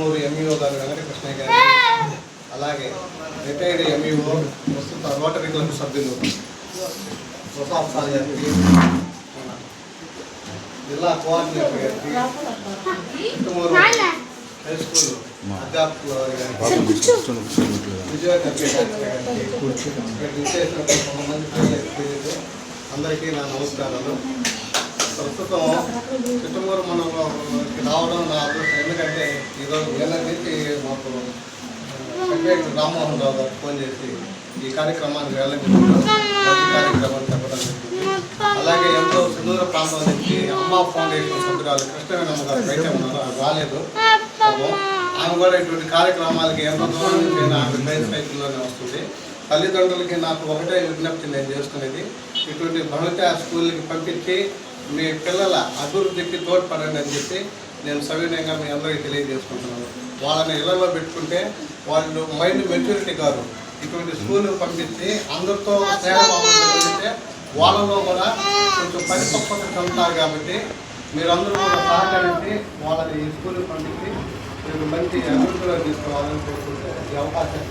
Chittamur MEO గారు వెంకటకృష్ణయ్య గారికి, అలాగే రిటైర్డ్ ఎంఈఓ ప్రస్తుత రోటరీ క్లబ్ సభ్యులు ప్రసాద్ సార్ గారికి, జిల్లా కోఆర్డినేటర్ గారికి, చిట్టమూరు హై స్కూల్ అధ్యాపకులు గారికి, విజయ అందరికీ నా నమస్కారాలు. ప్రస్తుతం చిట్టమూరు మండలంలోకి రావడం నా అదృష్టం. ఎందుకంటే ఈరోజు వేల నుంచి మాకు సెక్రటరీ రామ్మోహన్ రావు గారు ఫోన్ చేసి ఈ కార్యక్రమానికి వెళ్ళండి కార్యక్రమాన్ని చెప్పడం జరిగింది. అలాగే ఎంతో సుదూర ప్రాంతం నుంచి అమ్మా ఫౌండేషన్ సభ్యురాలు కృష్ణవేణమ్మ గారు బయట ఉన్నారు, రాలేదు. ఆమె కూడా ఇటువంటి కార్యక్రమాలకి ఎంత దూరం నుంచి ఆమె ట్రైన్ సైకిల్లోనే వస్తుంది. తల్లిదండ్రులకి నాకు ఒకటే విజ్ఞప్తి నేను చేసుకునేది, ఇటువంటి భవిత స్కూల్కి పంపించి మీ పిల్లల అభివృద్ధికి తోడ్పడండి అని చెప్పి నేను సవినయంగా మీ అందరికీ తెలియజేసుకుంటున్నాను. వాళ్ళని ఇళ్లలో పెట్టుకుంటే వాళ్ళు మైండ్ మెచ్యూరిటీ కాదు, ఇటువంటి స్కూల్కి పంపించి అందరితో స్నేహభావంతో వాళ్ళలో కూడా కొంచెం పరిపక్వత చెందుతారు. కాబట్టి మీరందరూ కూడా సహకరించి వాళ్ళని ఈ స్కూల్కి పంపించి మీరు మంచి అభివృద్ధిలో తీసుకోవాలని కోరుకుంటే ఈ అవకాశం